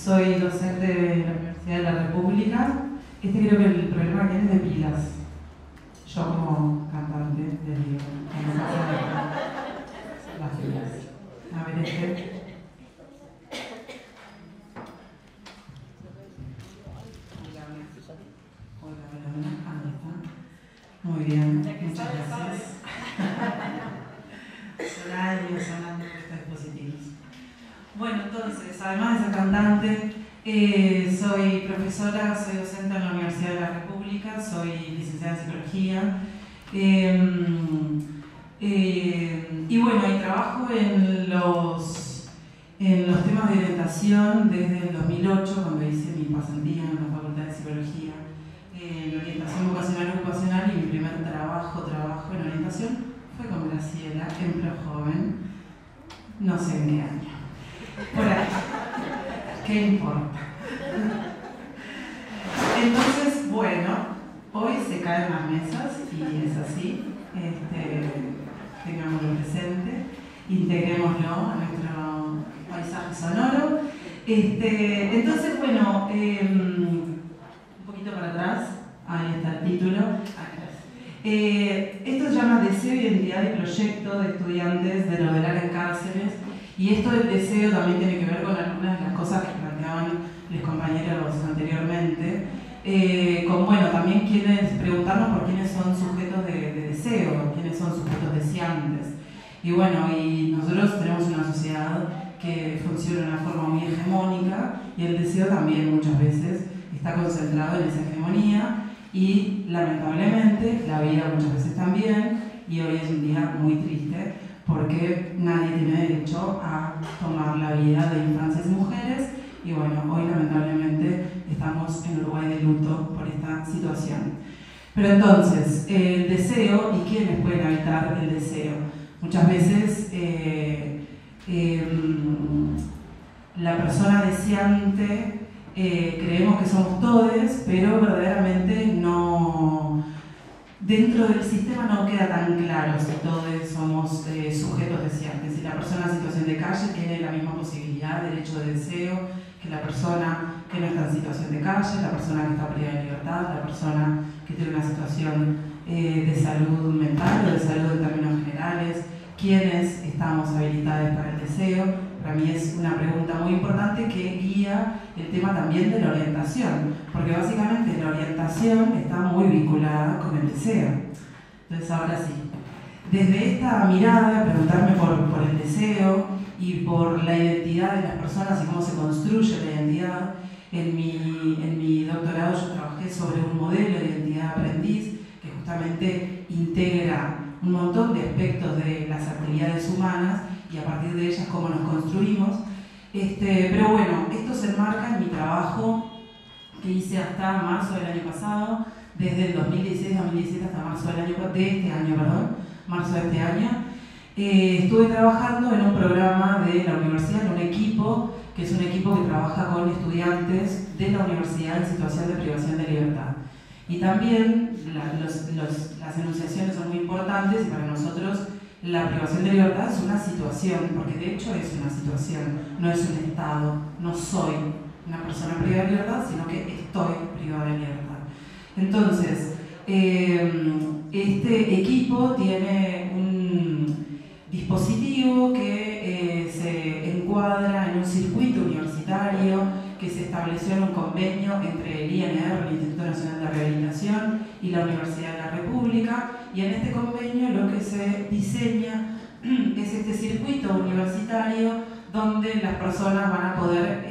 soy docente de la Universidad de la República. Creo que el problema que es de pilas. Yo como cantante de digo, las pilas. A ver, Hola, ahí está. Muy bien, muchas gracias. Sonando estos dispositivos. Bueno, entonces, además de ser cantante, soy profesora, soy docente en la Universidad de la República, soy licenciada en Psicología. Y bueno, y trabajo en los temas de orientación desde el 2008, cuando hice mi pasantía en la Facultad de Psicología, en orientación vocacional, y mi primer trabajo en orientación fue con Graciela, en Projoven, no sé en qué año. Por ahí. ¿Qué importa? Entonces, bueno, hoy se caen las mesas y es así. Tengámoslo presente, integrémoslo a nuestro paisaje sonoro. Entonces, bueno, un poquito para atrás, ahí está el título. Esto se llama Deseo, Identidad y Proyecto de Estudiantes de Novelar en Cárceles. Y esto del deseo también tiene que ver con algunas de las cosas que planteaban los compañeros anteriormente. Bueno, también preguntarnos por quiénes son sujetos de deseo, quiénes son sujetos deseantes. Y bueno, y nosotros tenemos una sociedad que funciona de una forma muy hegemónica y el deseo también muchas veces está concentrado en esa hegemonía y lamentablemente la vida muchas veces también, y hoy es un día muy triste porque nadie tiene derecho a tomar la vida de infancias y mujeres. Y bueno, hoy lamentablemente estamos en Uruguay de luto por esta situación. Pero entonces, el deseo y quiénes pueden habitar el deseo. Muchas veces la persona deseante creemos que somos todos, pero verdaderamente no. Dentro del sistema no queda tan claro si todos somos sujetos deseantes. Si la persona en situación de calle tiene la misma posibilidad, derecho de deseo, que la persona que no está en situación de calle, la persona que está privada de libertad, la persona que tiene una situación de salud mental o de salud en términos generales. ¿Quiénes estamos habilitados para el deseo? Para mí es una pregunta muy importante que guía el tema también de la orientación, porque básicamente la orientación está muy vinculada con el deseo. Entonces ahora sí, desde esta mirada, preguntarme por el deseo y por la identidad de las personas y cómo se construye la identidad. En mi doctorado yo trabajé sobre un modelo de identidad aprendiz que justamente integra un montón de aspectos de las actividades humanas y a partir de ellas cómo nos construimos. Pero bueno, esto se enmarca en mi trabajo que hice hasta marzo del año pasado, desde el 2016-2017 hasta marzo de este año. Estuve trabajando en un programa de la universidad, en un equipo, que es un equipo que trabaja con estudiantes de la universidad en situación de privación de libertad. Y también las enunciaciones son muy importantes y para nosotros la privación de libertad es una situación, porque de hecho es una situación, no es un estado, no soy una persona privada de libertad, sino que estoy privada de libertad. Entonces, este equipo tiene un dispositivo que se encuadra en un circuito universitario que se estableció en un convenio entre el INR, el Instituto Nacional de Rehabilitación, y la Universidad de la República, y en este convenio lo que se diseña es este circuito universitario donde las personas van a poder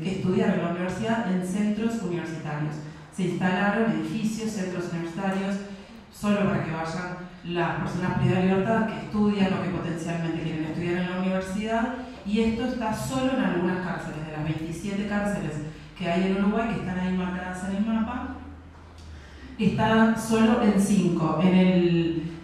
estudiar en la universidad en centros universitarios. Se instalaron edificios, centros universitarios, solo para que vayan las personas privadas de libertad que estudian o que potencialmente quieren estudiar en la universidad, y esto está solo en algunas cárceles, de las 27 cárceles que hay en Uruguay, que están ahí marcadas en el mapa, está solo en 5.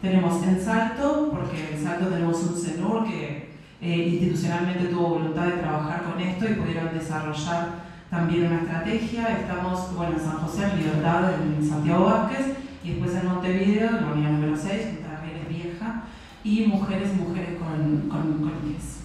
Tenemos en Salto, porque en Salto tenemos un CENUR que institucionalmente tuvo voluntad de trabajar con esto y pudieron desarrollar también una estrategia. Estamos en San José, en Libertad, en Santiago Vázquez, y después en Montevideo, en la unidad número 6, Punta Rieles Vieja, y mujeres con niñez.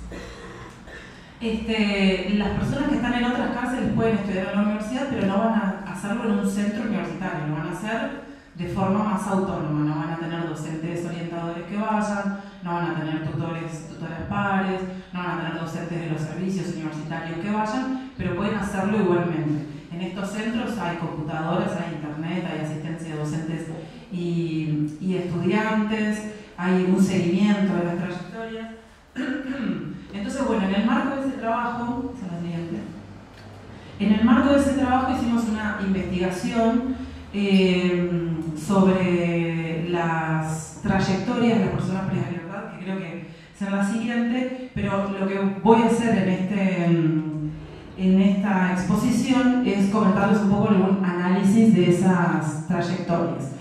Las personas que están en otras cárceles pueden estudiar en la universidad, pero no van a hacerlo en un centro universitario, lo van a hacer de forma más autónoma, no van a tener docentes orientadores que vayan, no van a tener tutores pares, no van a tener docentes de los servicios universitarios que vayan, pero pueden hacerlo igualmente. En estos centros hay computadoras, hay internet, hay asistencia de docentes y estudiantes, hay un seguimiento de las trayectorias. Entonces, bueno, en el marco de ese trabajo, hicimos una investigación sobre las trayectorias de las personas presas de libertad, que creo que es la siguiente, pero lo que voy a hacer en esta exposición es comentarles un poco algún análisis de esas trayectorias.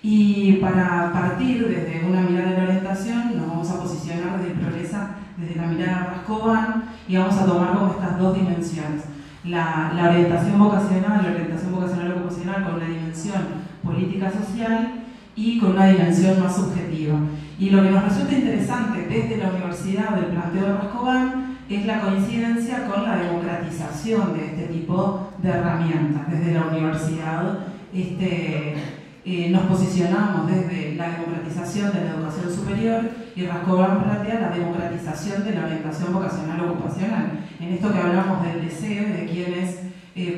Y para partir desde una mirada de la orientación, nos vamos a posicionar desde Progresa, desde la mirada de Rascoban, y vamos a tomar como estas dos dimensiones. La orientación vocacional ocupacional con una dimensión política social y con una dimensión más subjetiva. Y lo que nos resulta interesante desde la universidad del planteo de Rascoban es la coincidencia con la democratización de este tipo de herramientas. Desde la universidad nos posicionamos desde la democratización de la educación superior y Rascoban plantea la democratización de la orientación vocacional ocupacional. En esto que hablamos del deseo, de quienes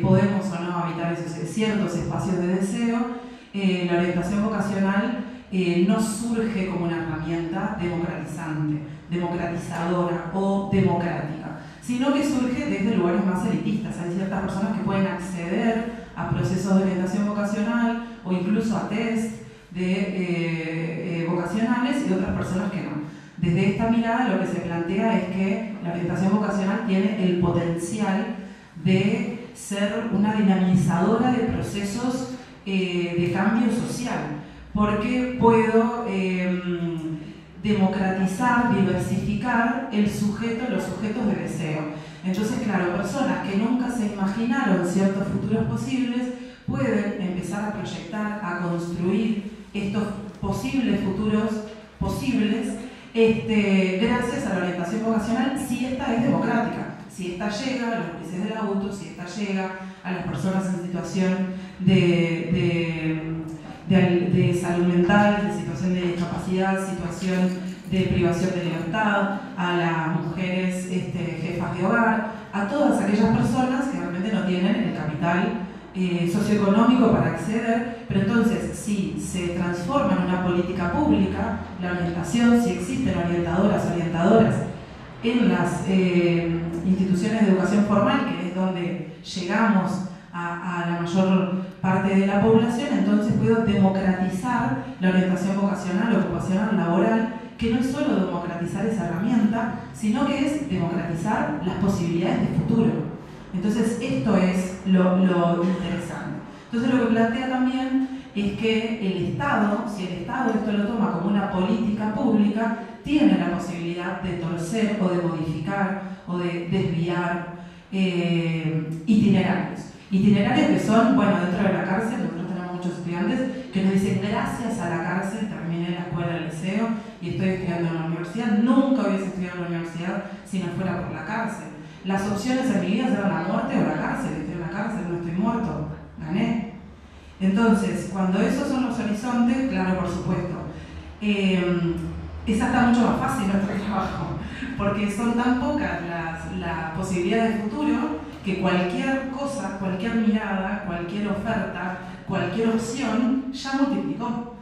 podemos o no habitar esos ciertos espacios de deseo, la orientación vocacional no surge como una herramienta democratizante, democratizadora o democrática, sino que surge desde lugares más elitistas. Hay ciertas personas que pueden acceder a procesos de orientación vocacional o incluso a test vocacionales y otras personas que no. Desde esta mirada lo que se plantea es que la orientación vocacional tiene el potencial de ser una dinamizadora de procesos de cambio social, porque puedo democratizar, diversificar los sujetos de deseo. Entonces, claro, personas que nunca se imaginaron ciertos futuros posibles pueden empezar a proyectar, a construir estos posibles futuros posibles gracias a la orientación vocacional, si esta es democrática, si esta llega a los jueces del auto, si esta llega a las personas en situación de salud mental, de situación de discapacidad, situación de privación de libertad, a las mujeres jefas de hogar, a todas aquellas personas que realmente no tienen el capital socioeconómico para acceder, pero entonces si se transforma en una política pública, la orientación, si existen orientadoras en las instituciones de educación formal, que es donde llegamos a la mayor parte de la población, entonces puedo democratizar la orientación vocacional, ocupacional, laboral, que no es solo democratizar esa herramienta, sino que es democratizar las posibilidades de futuro. Entonces esto es lo interesante. Entonces lo que plantea también es que el Estado, si el Estado esto lo toma como una política pública, tiene la posibilidad de torcer o de modificar o de desviar itinerarios. Itinerarios que son, bueno, dentro de la cárcel, nosotros tenemos muchos estudiantes que nos dicen, gracias a la cárcel terminé la escuela del liceo y estoy estudiando en la universidad. Nunca hubiese estudiado en la universidad si no fuera por la cárcel. Las opciones en mi vida eran la muerte o la cárcel. Estoy en la cárcel, no estoy muerto, gané. Entonces, cuando esos son los horizontes, claro, por supuesto, es hasta mucho más fácil nuestro trabajo, porque son tan pocas las posibilidades de futuro que cualquier cosa, cualquier mirada, cualquier oferta, cualquier opción ya multiplicó.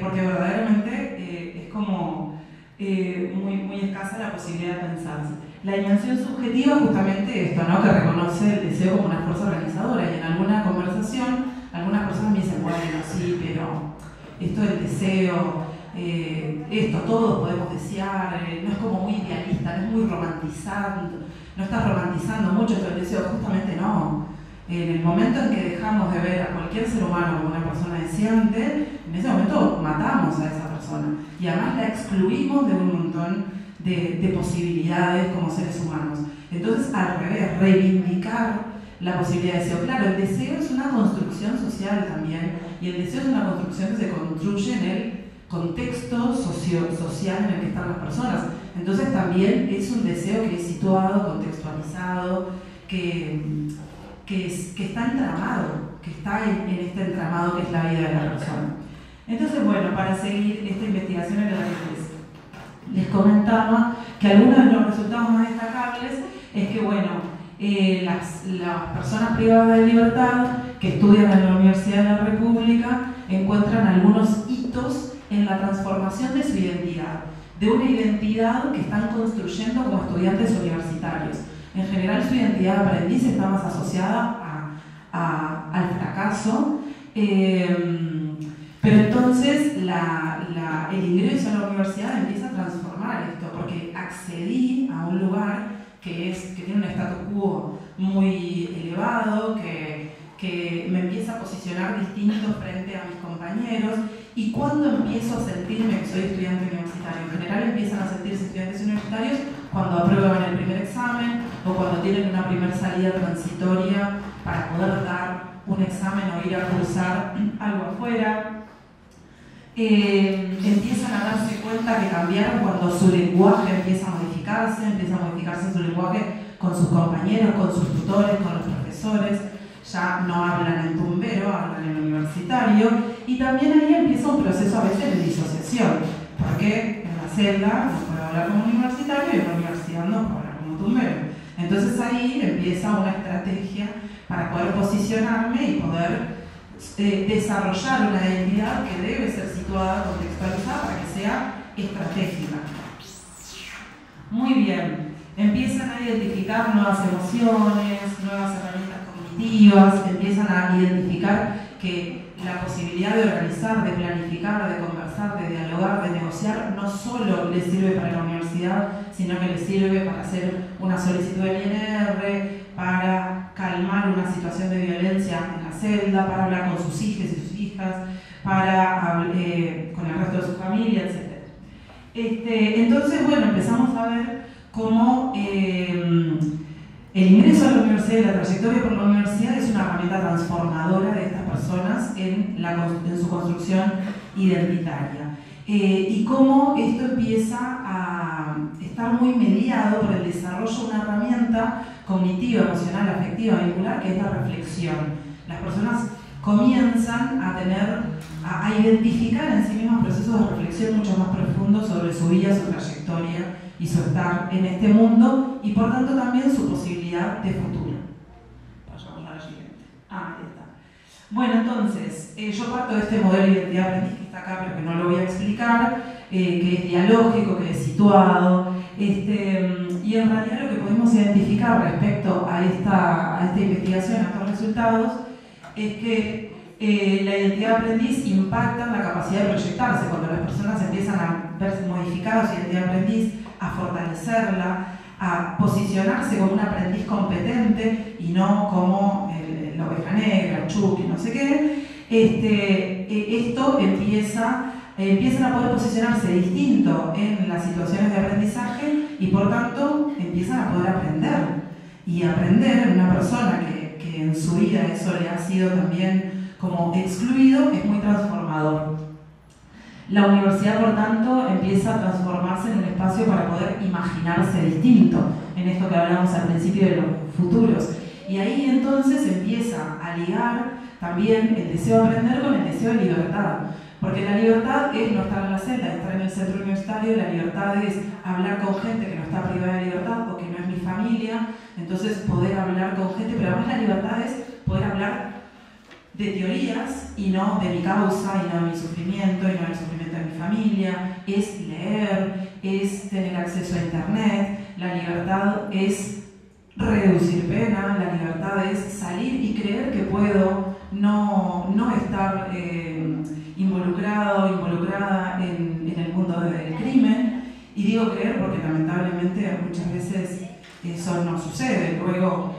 Porque verdaderamente es como muy escasa la posibilidad de pensarse. La dimensión subjetiva es justamente esto, ¿no? Que reconoce el deseo como una fuerza organizadora, y en alguna conversación algunas personas me dicen, bueno, sí, pero esto del deseo, esto todos podemos desear, no es como muy idealista, no es muy romantizando, no estás romantizando mucho esto del deseo, justamente no. En el momento en que dejamos de ver a cualquier ser humano como una persona deseante, en ese momento matamos a esa persona y además la excluimos de un montón de posibilidades como seres humanos. Entonces, al revés, reivindicar la posibilidad de deseo. Claro, el deseo es una construcción social también, y el deseo es una construcción que se construye en el contexto social en el que están las personas. Entonces también es un deseo que es situado, contextualizado, que está entramado, que está en este entramado que es la vida de la persona. Entonces, bueno, para seguir esta investigación en la que les comentaba que algunos de los resultados más destacables es que, bueno, las personas privadas de libertad que estudian en la Universidad de la República encuentran algunos hitos en la transformación de su identidad, de una identidad que están construyendo como estudiantes universitarios. En general, su identidad de aprendiz está más asociada al fracaso, pero entonces el ingreso a la universidad empieza a transformar esto, porque accedí a un lugar que tiene un status quo muy elevado, que me empieza a posicionar distinto frente a mis compañeros, y cuando empiezo a sentirme que soy estudiante universitario, en general empiezan a sentirse estudiantes universitarios cuando aprueban el primer examen o cuando tienen una primera salida transitoria para poder dar un examen o ir a cursar algo afuera. Empiezan a darse cuenta que cambiaron cuando su lenguaje empieza a modificarse su lenguaje con sus compañeros, con sus tutores, con los profesores. Ya no hablan en tumbero, hablan en universitario, y también ahí empieza un proceso a veces de disociación, porque en la celda no puedo hablar como universitario y en la universidad no puedo hablar como tumbero. Entonces ahí empieza una estrategia para poder posicionarme y poder desarrollar una identidad que debe ser situada, contextualizada, para que sea estratégica. Muy bien, empiezan a identificar nuevas emociones, nuevas herramientas cognitivas, empiezan a identificar que la posibilidad de organizar, de planificar, de conversar, de dialogar, de negociar, no solo les sirve para la universidad, sino que les sirve para hacer una solicitud del INR, para calmar una situación de violencia en la celda, para hablar con sus hijos y sus hijas, para con el resto de su familia, etc. Entonces, bueno, empezamos a ver cómo el ingreso a la universidad y la trayectoria por la universidad es una herramienta transformadora de estas personas en su construcción identitaria. Y cómo esto empieza a estar muy mediado por el desarrollo de una herramienta cognitiva, emocional, afectiva, vincular, que es la reflexión. Las personas comienzan a identificar en sí mismas procesos de reflexión mucho más profundos sobre su vida, su trayectoria y su estar en este mundo, y por tanto también su posibilidad de futuro. Pasamos a la siguiente. Ahí está. Bueno, entonces, yo parto de este modelo de identidad aprendiz que está acá, pero que no lo voy a explicar, que es dialógico, que es situado, y en realidad lo que podemos identificar respecto a esta investigación, a estos resultados, es que la identidad aprendiz impacta en la capacidad de proyectarse. Cuando las personas empiezan a ver modificada su identidad aprendiz, a fortalecerla, a posicionarse como un aprendiz competente y no como la oveja negra, el chuki, no sé qué, esto empiezan a poder posicionarse distinto en las situaciones de aprendizaje y por tanto empiezan a poder aprender. Y aprender en una persona que en su vida eso le ha sido también como excluido es muy transformador. La universidad, por tanto, empieza a transformarse en un espacio para poder imaginarse distinto, en esto que hablamos al principio de los futuros. Y ahí entonces empieza a ligar también el deseo de aprender con el deseo de libertad. Porque la libertad es no estar en la celda, estar en el centro universitario, la libertad es hablar con gente que no está privada de libertad o que no es mi familia, entonces poder hablar con gente, pero además la libertad es poder hablar de teorías y no de mi causa y no de mi sufrimiento y no del sufrimiento de mi familia, es leer, es tener acceso a internet, la libertad es reducir pena, la libertad es salir y creer que puedo no estar involucrado o involucrada en el mundo del crimen, y digo creer porque lamentablemente muchas veces eso no sucede. Luego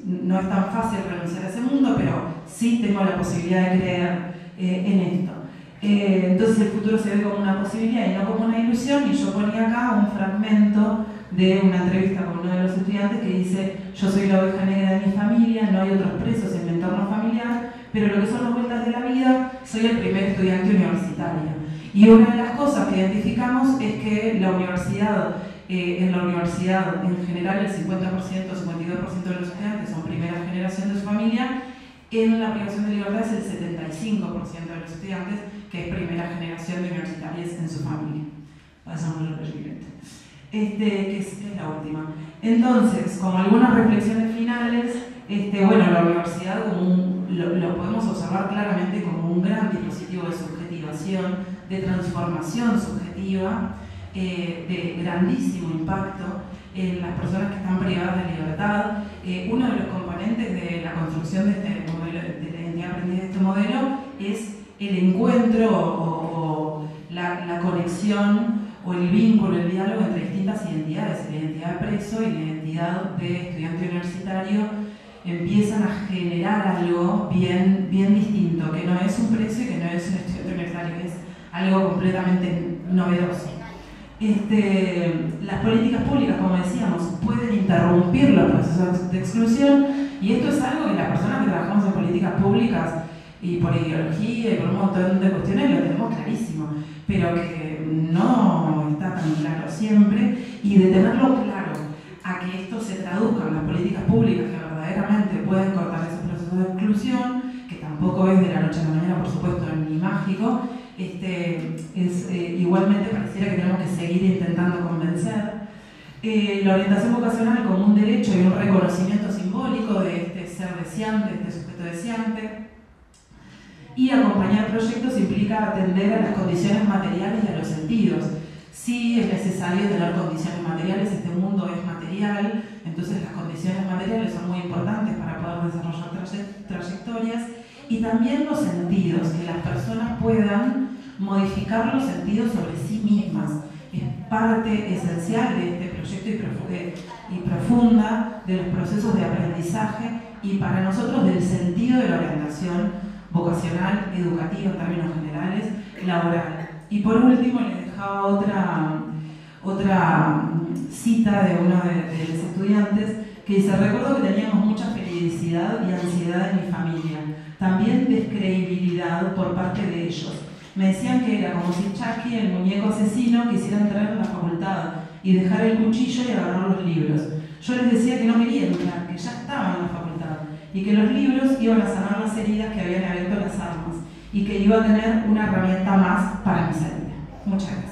no es tan fácil renunciar a ese mundo, pero sí tengo la posibilidad de creer en esto. Entonces el futuro se ve como una posibilidad y no como una ilusión, y yo ponía acá un fragmento de una entrevista con uno de los estudiantes que dice: yo soy la oveja negra de mi familia, no hay otros presos en mi entorno familiar, pero lo que son las vueltas de la vida, soy el primer estudiante universitario. Y una de las cosas cosas que identificamos es que en la universidad en general el 50%, 52% de los estudiantes son primera generación de su familia. En la privación de libertad es el 75% de los estudiantes que es primera generación de universitarios en su familia. Pasamos a lo siguiente. Que es la última. Entonces, como algunas reflexiones finales, bueno, la universidad lo podemos observar claramente como un gran dispositivo de subjetivación, de transformación subjetiva, de grandísimo impacto en las personas que están privadas de libertad. Uno de los componentes de la construcción de este modelo, de la identidad aprendida de este modelo, es el encuentro o la conexión o el vínculo, el diálogo entre distintas identidades. La identidad de preso y la identidad de estudiante universitario empiezan a generar algo bien distinto, que no es un preso y que no es un estudiante universitario, es algo completamente novedoso. Las políticas públicas, como decíamos, pueden interrumpir los procesos de exclusión, y esto es algo que las personas que trabajamos en políticas públicas y por ideología y por un montón de cuestiones lo tenemos clarísimo, pero que no está tan claro siempre, y de tenerlo claro a que esto se traduzca en las políticas públicas que verdaderamente pueden cortar esos procesos de exclusión, que tampoco es de la noche a la mañana, por supuesto, ni mágico. Igualmente pareciera que tenemos que seguir intentando convencer. La orientación vocacional como un derecho y un reconocimiento simbólico de este ser deseante, este sujeto deseante. Y acompañar proyectos implica atender a las condiciones materiales y a los sentidos. Sí es necesario tener condiciones materiales, este mundo es material, entonces las condiciones materiales son muy importantes para poder desarrollar trayectorias, y también los sentidos, que las personas puedan modificar los sentidos sobre sí mismas. Es parte esencial de este proyecto y profunda de los procesos de aprendizaje, y para nosotros del sentido de la orientación vocacional, educativa en términos generales, laboral. Y por último les dejaba otra cita de uno de los estudiantes que dice: recuerdo que teníamos mucha felicidad y ansiedad en mi familia, también descreíbilidad por parte de ellos. Me decían que era como si Chucky, el muñeco asesino, quisiera entrar en la facultad y dejar el cuchillo y agarrar los libros. Yo les decía que no quería entrar, que ya estaba en la facultad, y que los libros iban a sanar las heridas que habían abierto las armas, y que iba a tener una herramienta más para mi salida. Muchas gracias.